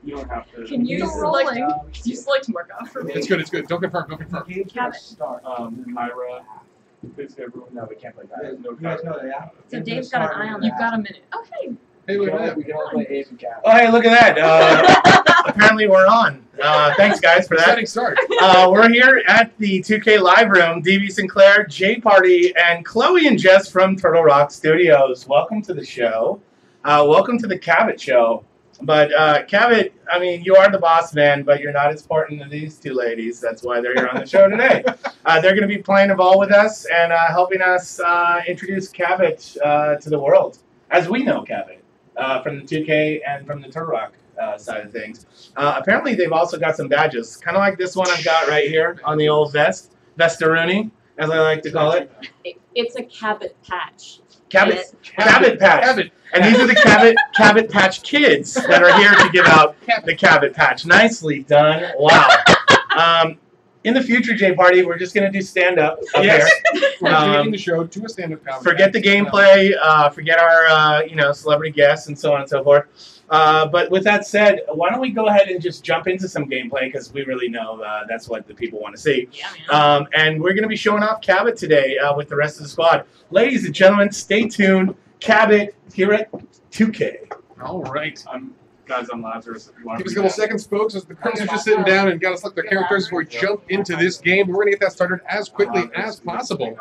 You don't have to. Can you select Markov for me? It's good, it's good. Don't confirm, don't confirm. Myra. Basically everyone. No, we can't play that. No You guys know that? So Dave's got an eye on that. You've got a minute. Oh, hey. Hey, look at that. We can all play A's and Cabot. Oh, hey, look at that. Apparently we're on. Thanks, guys, for that. Exciting start. We're here at the 2K Live Room. DB Sinclair, Jay Party, and Chloe and Jess from Turtle Rock Studios. Welcome to the show. Welcome to the Cabot show. But Cabot, I mean, you are the boss man, but you're not as important as these two ladies. That's why they're here on the show today. They're going to be playing a ball with us and helping us introduce Cabot to the world, as we know Cabot, from the 2K and from the Turtle Rock side of things. Apparently, they've also got some badges, kind of like this one I've got right here on the old vest, Vestaroonie, as I like to call it. It's a Cabot patch. Cabot Patch. Cabot. And these are the Cabot Patch kids that are here to give out the Cabot Patch. Nicely done. Wow. In the future, Jay Party, we're just going to do stand-up up Yes. here. We're taking the show to a stand-up comedy. Forget the gameplay. Forget our celebrity guests and so on and so forth. But with that said, why don't we go ahead and just jump into some gameplay, because we really know that's what the people want to see. Yeah, man. And we're going to be showing off Cabot today with the rest of the squad. Ladies and gentlemen, stay tuned. Cabot here at 2K. All right. I'm Lazarus. If you want Give us a to couple seconds, folks, as the crowds are just sitting down and got to select their characters before we jump into this game. We're going to get that started as quickly as possible.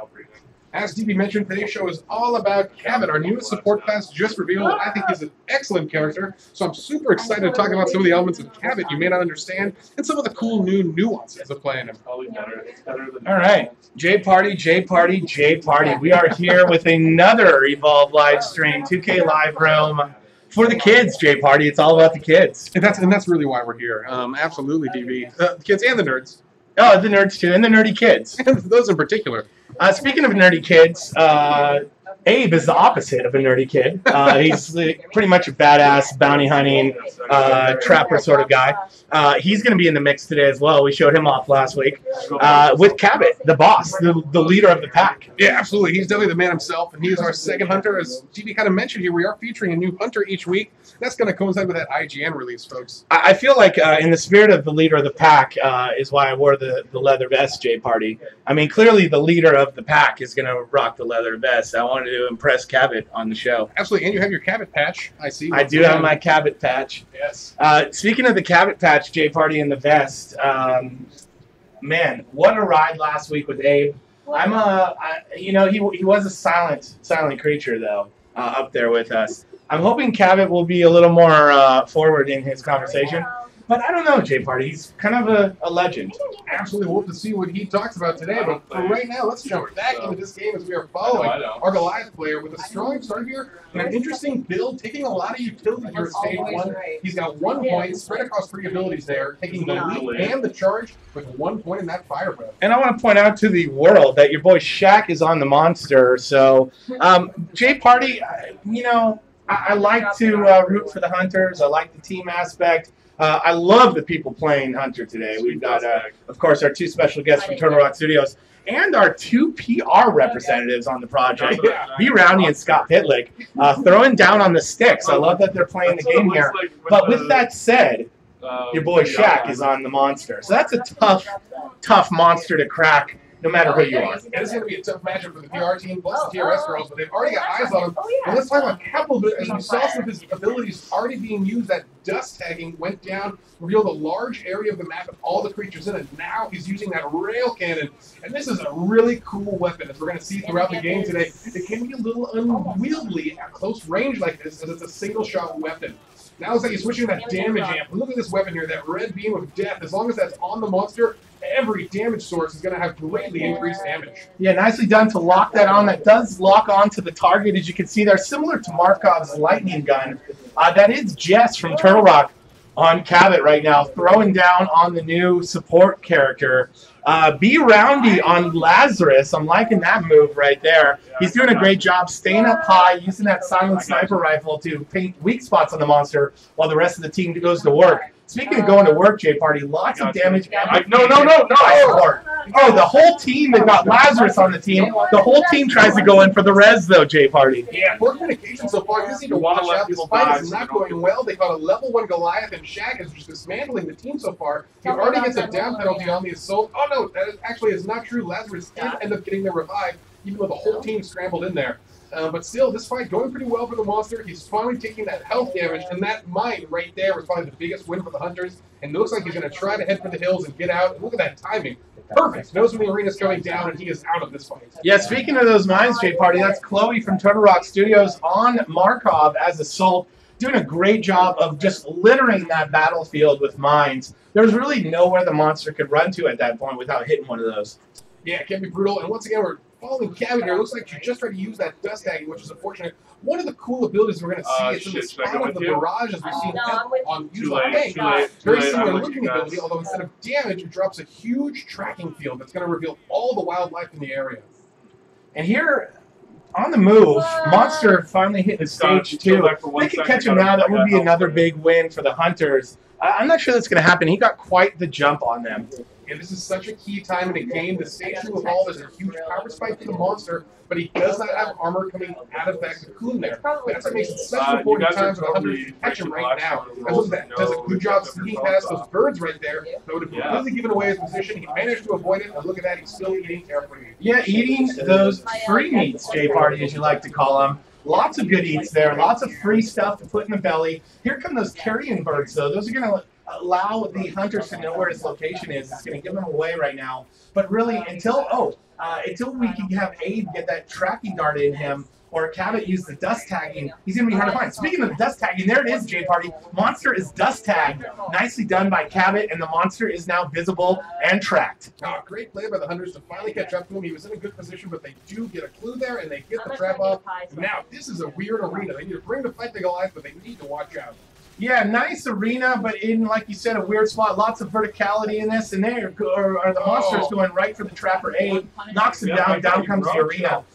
As DB mentioned, today's show is all about Cabot, our newest support class just revealed. I think he's an excellent character, so I'm super excited to talk about some of the elements of Cabot you may not understand and some of the cool new nuances of playing him. Probably better than All right. J Party, J Party, J Party. We are here with another Evolve live stream, 2K Live Room. For the kids, J Party. It's all about the kids. And that's really why we're here. Absolutely, DB. The kids and the nerds. Oh, the nerds too, and the nerdy kids. And those in particular. Speaking of nerdy kids, Abe is the opposite of a nerdy kid. He's pretty much a badass, bounty hunting, trapper sort of guy. He's going to be in the mix today as well. We showed him off last week with Cabot, the boss, the leader of the pack. Yeah, absolutely. He's definitely the man himself, and he is our second hunter. As GB kind of mentioned here, we are featuring a new hunter each week. That's going to coincide with that IGN release, folks. I feel like in the spirit of the leader of the pack is why I wore the leather vest, J Party. I mean, clearly the leader of the pack is going to rock the leather vest. I wanted to impress Cabot on the show. Absolutely, and you have your Cabot patch, I see. I do have my Cabot patch. Yes. Speaking of the Cabot patch, J Party and the vest, man, what a ride last week with Abe. He was a silent creature though, up there with us. I'm hoping Cabot will be a little more forward in his conversation. But I don't know, J Party. He's kind of a legend. Absolutely. We'll have to see what he talks about today. But for right now, let's jump back into this game as we are following our Goliath player with a strong start here and an interesting build, taking a lot of utility here at stage 1. He's got 1 point, spread across 3 abilities there, taking the lead and the charge with 1 point in that fire breath. And I want to point out to the world that your boy Shaq is on the monster. So, J Party, I like to root for the hunters. I like the team aspect. I love the people playing Hunter today. We've got, of course, our 2 special guests from Turtle Rock Studios and our 2 PR representatives on the project, B. Roundy and Scott Pitlick, throwing down on the sticks. I love that they're playing the game here. But with that said, your boy Shaq is on the monster. So that's a tough monster to crack, no matter who you are. And it's going to be a tough matchup for the PR team plus the TRS girls, but they've already got eyes on him. And let's talk about Cabot, as we saw some of his abilities already being used. That dust tagging went down, revealed a large area of the map with all the creatures in it. Now he's using that rail cannon. And this is a really cool weapon, as we're going to see throughout the game today. It can be a little unwieldy at close range like this, as it's a single-shot weapon. Now it's like he's switching that damage amp. Look at this weapon here, that red beam of death. As long as that's on the monster, every damage source is going to have greatly increased damage. Yeah, nicely done to lock that on. That does lock onto the target, as you can see there, similar to Markov's lightning gun. That is Jess from Turtle Rock on Cabot right now, throwing down on the new support character. B. Roundy on Lazarus. I'm liking that move right there. He's doing a great job staying up high, using that silent sniper rifle to paint weak spots on the monster while the rest of the team goes to work. Speaking of going to work, Jay Party, lots of damage. No. Oh, the whole team, they've got Lazarus on the team. The whole team tries to go in for the res, though, Jay Party. Yeah, poor communication so far. You just need to watch out. This fight is not going well. They caught a level 1 Goliath, and Shaq is just dismantling the team so far. He already gets a down penalty on the assault. Oh, no, that actually is not true. Lazarus did end up getting the revive, even though the whole team scrambled in there. But still, this fight going pretty well for the monster. He's finally taking that health damage, and that mine right there was probably the biggest win for the Hunters. And it looks like he's going to try to head for the hills and get out. Look at that timing. Perfect. Knows when the arena's coming down, and he is out of this fight. Yeah, speaking of those mines, Jay Party, that's Chloe from Turtle Rock Studios on Markov as Assault, doing a great job of just littering that battlefield with mines. There's really nowhere the monster could run to at that point without hitting one of those. Yeah, it can be brutal. And once again, we're following Cabot here. It looks like she just tried to use that dust tagging, which is unfortunate. One of the cool abilities we're going to see is in the spot of the barrage, as we've seen on YouTube. Very similar looking ability, although instead of damage, it drops a huge tracking field that's going to reveal all the wildlife in the area. And here, on the move, Monster finally hit the stage 2. They can catch him now. That would be another big win for the Hunters. I'm not sure that's going to happen. He got quite the jump on them. And this is such a key time in the game. The stage 2 evolve is a huge power spike for the monster, but he does not have armor coming out of that cocoon there. That's what makes it such an important time for the Hunters to catch him right now. That does a good job sneaking past those birds right there. That would have completely given away his position. He managed to avoid it, and look at that, he's still eating terribly. Yeah, eating those free meats, Jay Party, as you like to call them. Lots of good eats there. Lots of free stuff to put in the belly. Here come those carrion birds, though. Those are going to allow the Hunters to know where his location is. It's going to give them away right now. But really, until we can have Abe get that tracking dart in him, or Cabot use the dust tagging, he's going to be hard to find. Speaking of the dust tagging, there it is, Jay Party. Monster is dust tagged. Nicely done by Cabot, and the monster is now visible and tracked. Oh, great play by the Hunters to finally catch up to him. He was in a good position, but they do get a clue there, and they get the trap off. Now, this is a weird arena. They need to bring the fight to Goliath, but they need to watch out. Yeah, nice arena, but in, like you said, a weird spot. Lots of verticality in this, and there are the monsters going right for the trapper Abe. Knocks him down. Down comes the arena.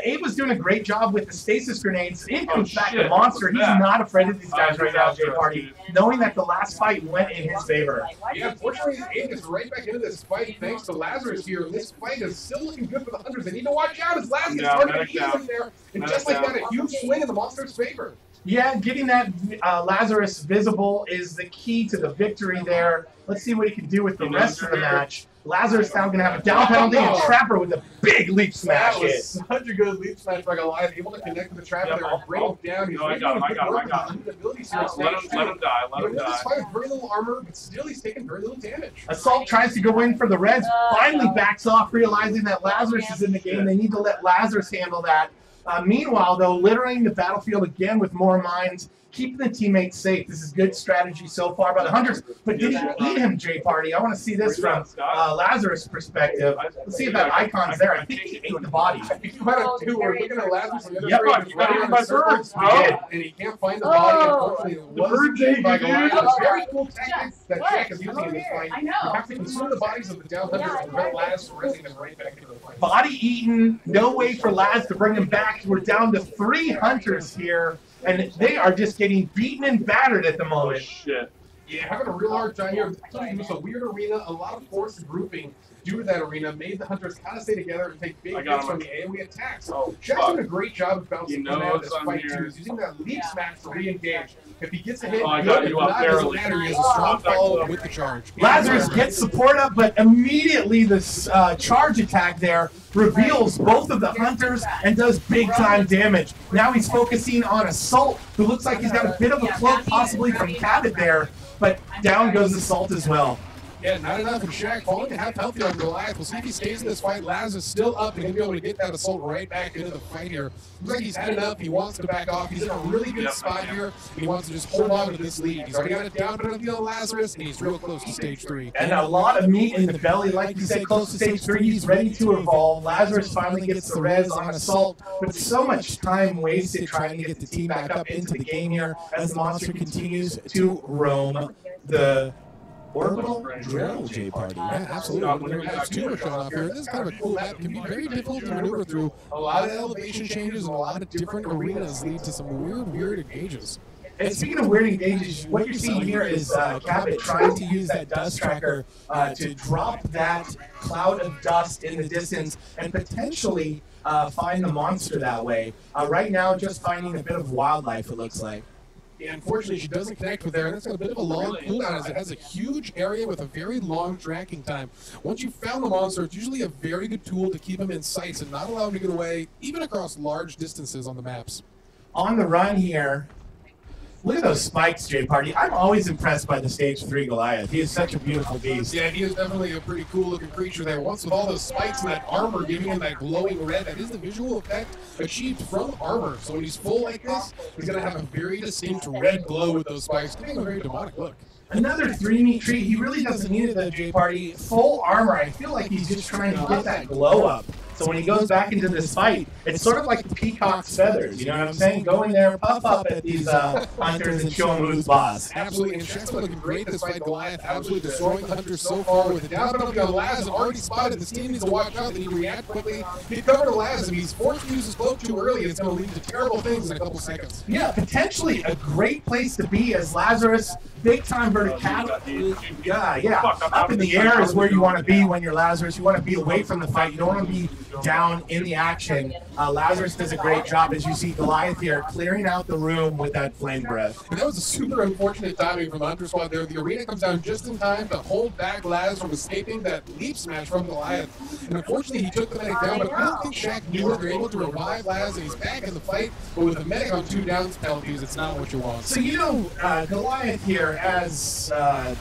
Abe was doing a great job with the stasis grenades. In comes back the monster. He's not afraid of these guys right now, Jay Party, knowing that the last fight went in his favor. Yeah, unfortunately, Abe is right back into this fight thanks to Lazarus here. And this fight is still looking good for the Hunters. They need to watch out as Lazarus is starting to ease him there. And just like that, a huge swing in the monster's favor. Yeah, getting that Lazarus visible is the key to the victory there. Let's see what he can do with the rest of the match. Lazarus now going to have a down penalty and Trapper with a big leap smash hit. That was such a good leap smash by Goliath. Able to connect with the Trapper there and bring him down. He's I got him. Let him die. This fight with very little armor, but still he's taking very little damage. Assault tries to go in for the Reds, finally backs off, realizing that Lazarus is in the game. They need to let Lazarus handle that. Meanwhile, though, littering the battlefield again with more mines, keeping the teammates safe. This is good strategy so far by the Hunters. But did he eat him, Jay Party? I want to see this from Lazarus' perspective. Let's see if that icon's there. I think he ate the body. I think you might have two. We're looking at Lazarus. Yep, he got eaten by birds. And he can't find the body. Unfortunately, it was eaten by Goliath. It's a very cool tactic that Jack is using in this fight. You have to consume the bodies of the down Hunters and prevent Laz from raising them right back into the fight. Body eaten. No way for Laz to bring him back. We're down to 3 Hunters here. And they are just getting beaten and battered at the moment. Oh, shit. Yeah, having a real hard time here. It was a weird arena. A lot of forced grouping due to that arena made the Hunters kind of stay together and take big hits from the AoE attacks. Jack's doing a great job of bouncing in out of this fight too. He's using that leap smash to re-engage. If he gets a hit, good. If not, doesn't matter. He has a strong follow-up with the charge. Lazarus gets support up, but immediately this charge attack there reveals both of the Hunters and does big-time damage. Now he's focusing on Assault, who looks like he's got a bit of a cloak, possibly from Cabot there, but down goes Assault as well. Yeah, not enough from Shaq. Falling to half healthy on Goliath. We'll see if he stays in this fight. Laz is still up and he'll be able to get that Assault right back into the fight here. Looks like he's had enough. He wants to back off. He's in a really good spot here. He wants to just hold on to this lead. He's already got it down penalty on Lazarus, and he's real close to stage 3. And a lot of meat in the belly. Like you said, close to stage 3. He's ready to evolve. Lazarus finally gets the res on Assault, but so much time wasted trying to get the team back up into the game here as the monster continues to roam the orbital drill, Jay Party. Yeah, absolutely. When there's too much on off here, this is kind of a cool map. It can be very difficult to maneuver through. A lot of elevation changes and a lot of different arenas lead to some weird engages. And speaking of weirding gauges, what you're seeing here is Cabot trying to use that dust tracker to drop that cloud of dust in the distance and potentially find the monster that way. Right now, just finding a bit of wildlife, it looks like. Yeah, unfortunately, she doesn't connect with there, and that's got a bit of a long cooldown as it has a huge area with a very long tracking time. Once you've found the monster, it's usually a very good tool to keep him in sight and not allow him to get away, even across large distances on the maps. On the run here, look at those spikes, Jay Party. I'm always impressed by the Stage 3 Goliath. He is such a beautiful beast. Yeah, he is definitely a pretty cool-looking creature there. Once with all those spikes and that armor giving him that glowing red, that is the visual effect achieved from armor. So when he's full like this, he's going to have a very distinct red glow with those spikes, giving him a very demonic look. Another 3-meat treat. He really doesn't need it, though, Jay Party. Full armor. I feel like he's just trying to get that glow up. So when he goes back into this fight, it's sort of like the peacock's feathers. You know what I'm saying? Go in there, puff up at these hunters and show them who's boss. Absolutely, and Shaq's been looking great this fight. Goliath absolutely destroying the hunters so far with it. Down up on Laz has already spotted. This team needs to watch out that he react quickly. He covered Laz, and he's forced to use his cloak too early. It's going to lead to terrible things in a couple seconds. Yeah, potentially a great place to be as Lazarus. Big time verticality. Yeah. Up in the air is where you want to be when you're Lazarus. You want to be away from the fight. You don't want to be down in the action. Lazarus does a great job, as you see Goliath here, clearing out the room with that flame breath. And that was a super unfortunate timing from the Hunter squad there. The arena comes down just in time to hold back Laz from escaping that leap smash from Goliath. And unfortunately, he took the medic down, but I don't think Shaq knew it. They're able to revive Laz, and he's back in the fight. But with a medic on 2 downs penalties, it's not what you want. So, you know, Goliath here, as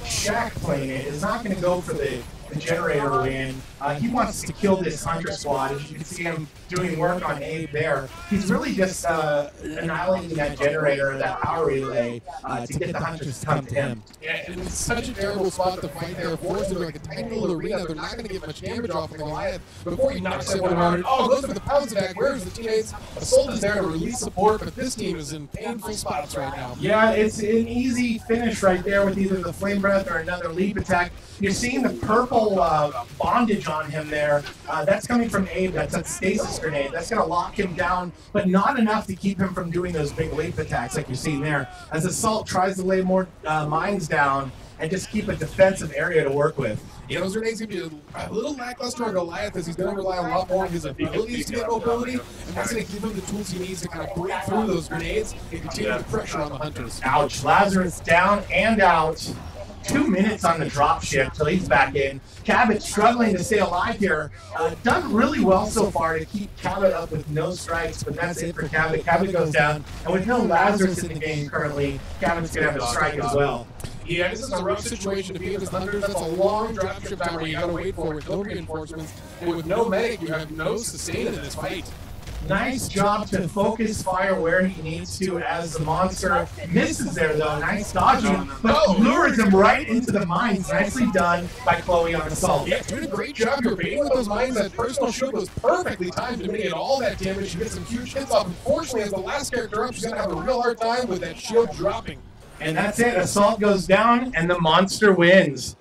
Shaq playing it, is not going to go for the generator win. He wants to kill this Hunter squad. As you can see him doing work on Abe there. He's really just annihilating that generator, that power relay, to get the Hunters to come to him. Yeah, and it's such a terrible spot to fight there. Forced into like a tiny little arena. They're not going to get much damage off of Goliath before he knocks everyone around. Oh, goes for the pounce attack. Where's the teammates? Assault is there to release support, but this team is in painful spots right now. Yeah, it's an easy finish right there with either the flame breath or another leap attack. You're seeing the purple bondage on him there. That's coming from Abe. That's a stasis grenade. That's going to lock him down, but not enough to keep him from doing those big leap attacks like you're seeing there. As Assault tries to lay more mines down and just keep a defensive area to work with. Yeah, those grenades going to be a little lackluster on Goliath as he's going to rely a lot more on his abilities to get mobility, and that's going to give him the tools he needs to kind of break through those grenades and continue the pressure on the Hunters. Ouch. Lazarus down and out. 2 minutes on the drop shift till he's back in. Cabot struggling to stay alive here. Done really well so far to keep Cabot up with no strikes, but that's it for Cabot. Cabot goes down, and with no Lazarus in the game currently, Cabot's going to have a strike as well. Yeah, this is a rough situation to be against Hunters. That's a long drop shift time where you got to wait for with no reinforcements, and with no medic, you have no sustain in this fight. Nice job to focus fire where he needs to as the monster misses there, though. Nice dodging, but lures him right into the mines. Nicely done by Chloe on Assault. Yeah, doing a great job. You're baiting with those mines. That personal shield was perfectly timed to mitigate all that damage. She gets some huge hits off. Unfortunately, as the last character up, she's going to have a real hard time with that shield dropping. And that's it. Assault goes down, and the monster wins.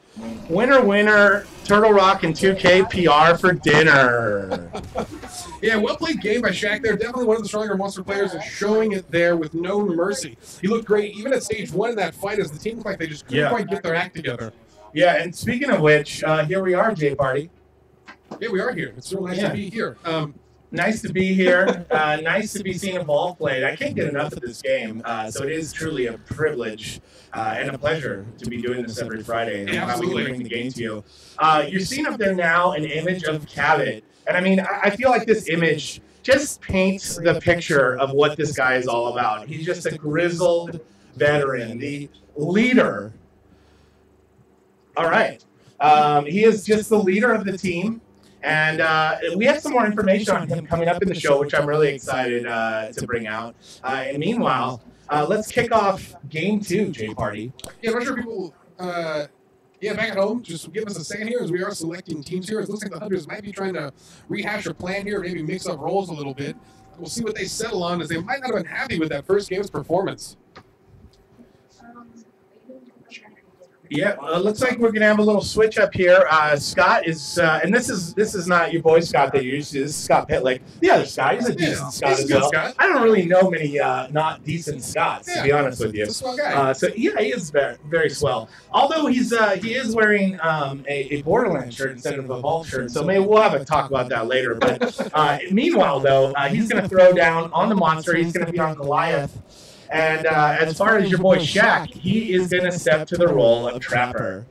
Winner, winner, Turtle Rock and 2K PR for dinner. Yeah, well-played game by Shaq there. Definitely one of the stronger monster players and showing it there with no mercy. He looked great even at stage 1 in that fight as the team looked like they just couldn't quite get their act together. Yeah, and speaking of which, here we are, Jay Party. Yeah, we are here. It's so nice to be here. Nice to be here. Nice to be seeing a ball played. I can't get enough of this game, so it is truly a privilege and a pleasure to be doing this every Friday and Absolutely. bring the game to you. You're seeing up there now an image of Cabot, and I mean, I feel like this image just paints the picture of what this guy is all about. He's just a grizzled veteran, the leader. All right. He is just the leader of the team. And we have some more information on him coming up in the show, which I'm really excited to bring out. And meanwhile, let's kick off Game 2, Jay Party. Yeah, I'm not sure people, back at home, just give us a second here as we are selecting teams here. It looks like the Hunters might be trying to rehash their plan here, maybe mix up roles a little bit. We'll see what they settle on, as they might not have been happy with that first game's performance. Yeah, looks like we're gonna have a little switch up here. Scott is, and this is not your boy Scott that you used to. This is Scott Pitlick. The other Scott, he's a decent Scott he's a as good well. Scott. I don't really know many not decent Scots, to be honest with you. He's a swell guy. So yeah, he is very, very swell. Although he is wearing a Borderlands shirt instead of a Vault shirt, so maybe we'll have a talk about that later. But meanwhile, though, he's gonna throw down on the monster. He's gonna be on Goliath. And as far as your boy Shaq, he is going to step to the role of Trapper.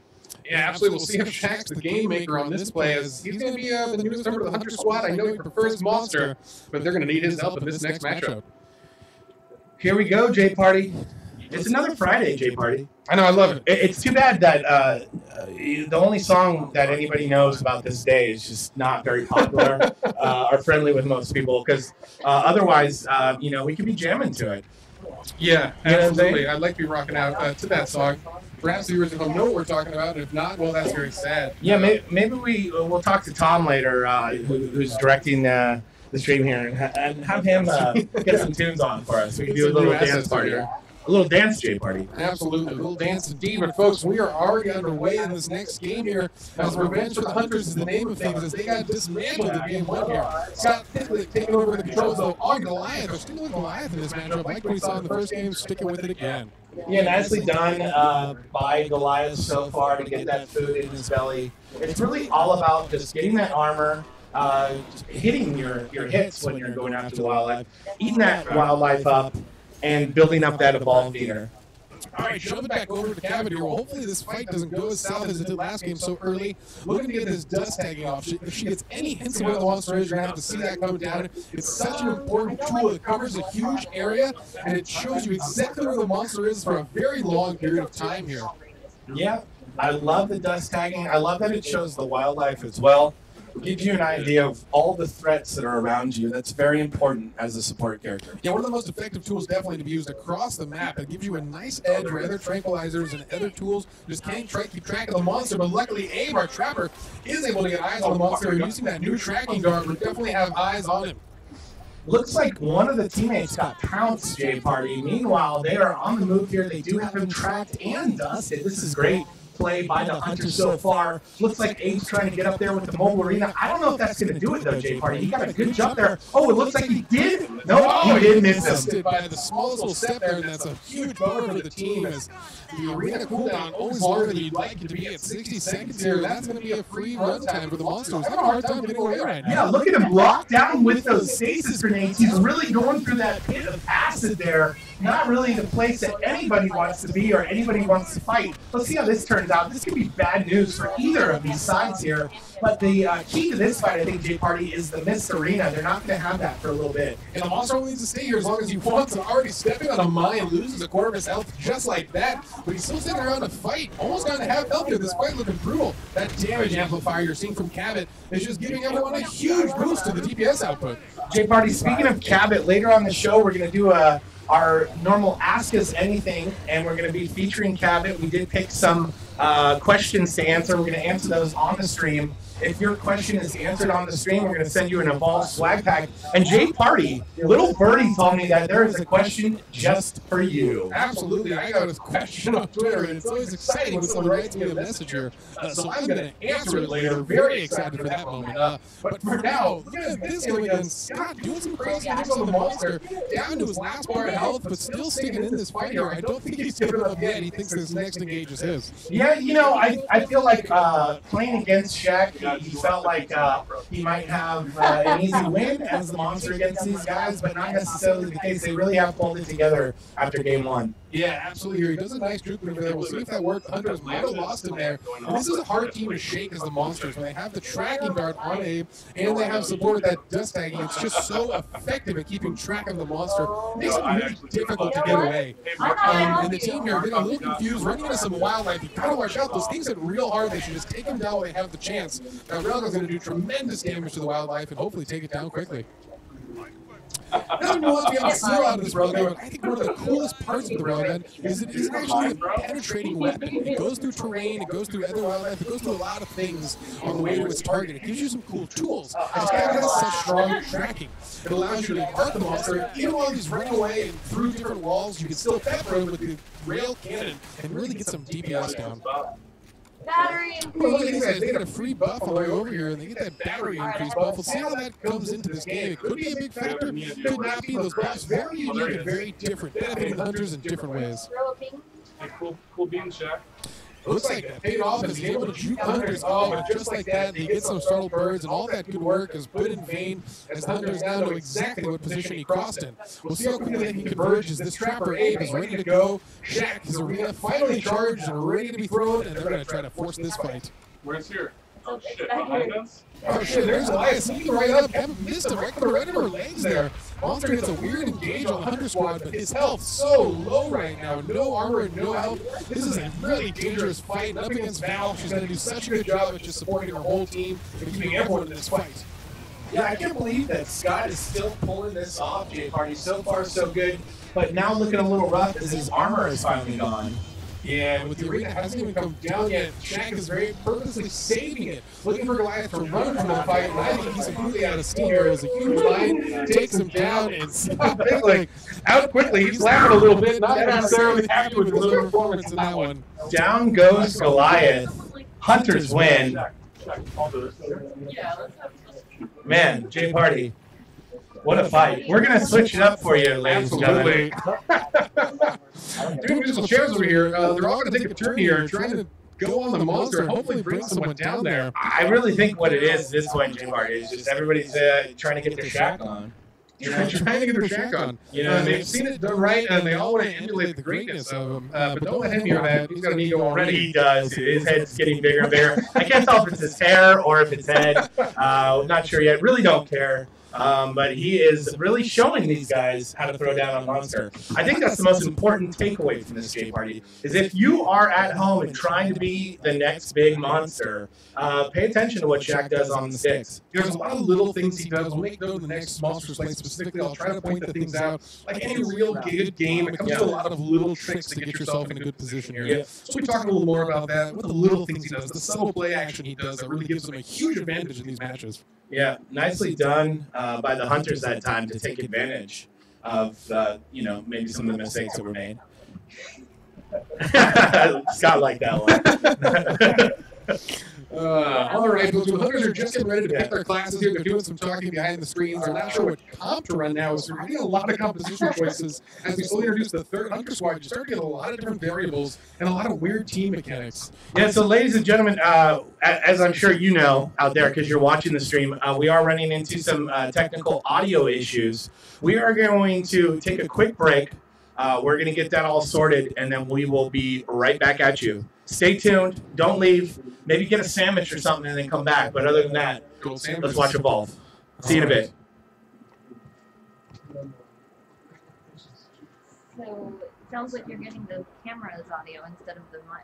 Yeah, absolutely. We'll see if Shaq's the game maker on this play, as he's going to be the newest member of the Hunter Squad. I know he prefers Monster, but they're going to need his help in this next matchup. Here we go, J Party. It's another Friday, J Party. I know, I love it. It's too bad that the only song that anybody knows about this day is just not very popular or friendly with most people, because otherwise, we could be jamming to it. Yeah, You know what I'm absolutely. I'd like to be rocking out to that song. Perhaps the viewers at home know what we're talking about, and if not, well, that's very sad. Yeah, maybe we'll talk to Tom later, who's directing the stream here, and have him get some tunes on for us. We can do a little dance party. A little dance J Party. Absolutely, a little dance indeed. But folks, we are already underway in this next game here, as Revenge for the Hunters is the name of things, as they got dismantled in game one here. Scott Pitlick taking over the controls of on Goliath. They're sticking with Goliath in this matchup, like we saw in the first game, sticking with it again. Yeah, nicely done by Goliath so far to get that food in his belly. It's really all about just getting that armor, hitting your hits when you're going after the wildlife, eating that wildlife up, and building up that evolved feeder. All right, jumping back over to Cabot here. Well, hopefully this fight doesn't go as south as it did last game so early. Looking to get this dust tagging off. If she gets any hints of where the monster is, you're going to have to see that coming down. It's such an important tool. It covers a huge area, and it shows you exactly where the monster is for a very long period of time here. Yeah, I love the dust tagging. I love that it shows the wildlife as well. It gives you an idea of all the threats that are around you. That's very important as a support character. Yeah, one of the most effective tools definitely to be used across the map. It gives you a nice edge where other tranquilizers and other tools just can't keep track of the monster. But luckily, Abe, our trapper, is able to get eyes on the monster. And using that new tracking guard, we definitely have eyes on him. Looks like one of the teammates got pounced, J Party. Meanwhile, they are on the move here. They do have him tracked and dusted. This is great play by the Hunters so far. Looks like Abe's trying to get up there with the mobile arena. I don't know if that's going to do it, though, J Party. He got a good jump there. Oh, it looks like he did. No, he did miss him. By the smallest little step there, and that's a huge bummer for the team, as the arena cooldown always longer than you'd like it to be at 60 seconds here. That's going to be a free run time for the monsters. Having a hard time getting away right now. Yeah, look at him locked down with those stasis grenades. He's really going through that pit of acid there. Not really the place that anybody wants to be or anybody wants to fight. Let's see how this turns out. This could be bad news for either of these sides here. But the key to this fight, I think, J Party, is the missed arena. They're not going to have that for a little bit. And the monster only needs to stay here as long as he wants. And already stepping on a mine, loses a quarter of his health just like that. But he's still sitting around to fight. Almost got to have health here. This fight looking brutal. That damage amplifier you're seeing from Cabot is just giving everyone a huge boost to the DPS output. J Party, speaking of Cabot, later on the show, we're going to do our normal Ask Us Anything, and we're going to be featuring Cabot. We did pick some questions to answer. We're going to answer those on the stream. If your question is answered on the stream, we're going to send you an Evolve swag pack. And J Party, little birdie told me that there is a question just for you. Absolutely. I got a question on Twitter, and it's always exciting when someone writes me a message here. So I'm going to answer it later. Very excited for that moment. But for now, look at this game again. Scott doing some crazy things on the monster, down to his last bar of health, but still sticking in this fight here. I don't think he's given up yet. He thinks this next engage is his. Yeah, I feel like playing against Shaq, he felt like he might have an easy win as the monster against these guys, but not necessarily the case. They really have pulled it together after game one. Yeah, absolutely. Here he does a nice juke maneuver there. We'll see if that worked. Hunters might have lost him there. And this is a hard team to shake as the monsters. When they have the tracking guard on Abe, and they have support of that dust tagging, it's just so effective at keeping track of the monster. It makes it really difficult to get away. And the team here getting a little confused, running into some wildlife. You gotta watch out. Those things hit real hard. They should just take them down while they have the chance. Now, Relga's going to do tremendous damage to the wildlife and hopefully take it down quickly. Nothing wants to be able to steal out of this railgun, but I think one of the coolest parts of the railgun is it is actually a penetrating weapon. It goes through terrain, it goes through other wildlife, it goes through a lot of things on the way to its target. It gives you some cool tools. And it's got such strong tracking. It allows you to hurt the monster, even while he's running away and through different walls, you can still pepper him with the rail cannon and really get some DPS down. Battery Well, look at these guys. They get a free buff on the way over here, and they get that battery increase buff. We'll see how that comes into this game. It could be a big factor. It could not be. Those buffs very unique and very different, benefiting hunters in different ways. Hey, cool bean, Shaq. It looks like that paid off as he's able to juke hunters. Oh, but just like that, they get some startled birds, and all that good work is put in vain as the hunters now know exactly what position he crossed in. We'll see how quickly they can converge as this trapper Abe is ready to go. Shaq, his arena finally charged and ready to be thrown, and they're going to try to force this fight. Where's here? Oh shit, behind us? Oh shit, there's Elias sneaking right up. Haven't missed him right in her legs there. Monster gets a weird engage on the Hunter Squad, but his health so low right now. No armor and no health. This is a really dangerous fight. And up against Val, she's going to do such a good job at just supporting her whole team and keeping everyone in this fight. Yeah, I can't believe that Scott is still pulling this off, Jay Party. So far, so good. But now looking a little rough as his armor is finally gone. Yeah, with the arena hasn't even come down yet. Shaq is very purposely saving it, looking for Goliath to run from the fight, and I think he's completely out of steam here as a huge line takes him down and stops it. Like, Out quickly, he's laughing a little bit, not not necessarily happy with his performance in that one. Down goes Goliath. Hunters win. Yeah, let's have Man, Jay Party, what a fight. We're going to switch it up for you, ladies and gentlemen. Two musical chairs over here. They're all going to take a turn here, trying to go on the monster and hopefully bring someone down there. I really think what it is this point, Jay Party, is just everybody's trying to get their shack on. Trying to get their shack on. You know what I mean? They've seen it done right, and they all want to emulate the greatness of him. But don't let him hear that. He's got an ego already. He does. His head's getting bigger and bigger. I can't tell if it's his hair or if it's head. Not sure yet. Really don't care. But he is really showing these guys how to throw down a monster. I think that's the most important takeaway from this Jay Party, is if you are at home and trying to be the next big monster, pay attention to what Shaq does on the sticks. There's a lot of little things he does. We'll make note of the next monster's play specifically. I'll try to point the things out. Like any real good game, it comes to a lot of little tricks to get yourself in a good position here. Yeah. So we talk a little more about that, what the little things he does, the subtle play action he does that really gives him a huge advantage in these matches. Yeah, nicely done by the Hunters that time to take advantage of, maybe some of the mistakes that were made. Scott liked that one. All right, folks, the Hunters are just getting ready to pick their classes here. They're doing some talking behind the screens. They're not sure what comp to run now, so we're getting a lot of composition choices. As we slowly introduce the third Hunter Squad, you start getting a lot of different variables and a lot of weird team mechanics. Yeah, so ladies and gentlemen, as I'm sure you know out there because you're watching the stream, we are running into some technical audio issues. We are going to take a quick break. We're going to get that all sorted, and then we will be right back at you. Stay tuned. Don't leave. Maybe get a sandwich or something and then come back. But other than that, let's watch them both. See you in a bit. So it sounds like you're getting the camera's audio instead of the mic.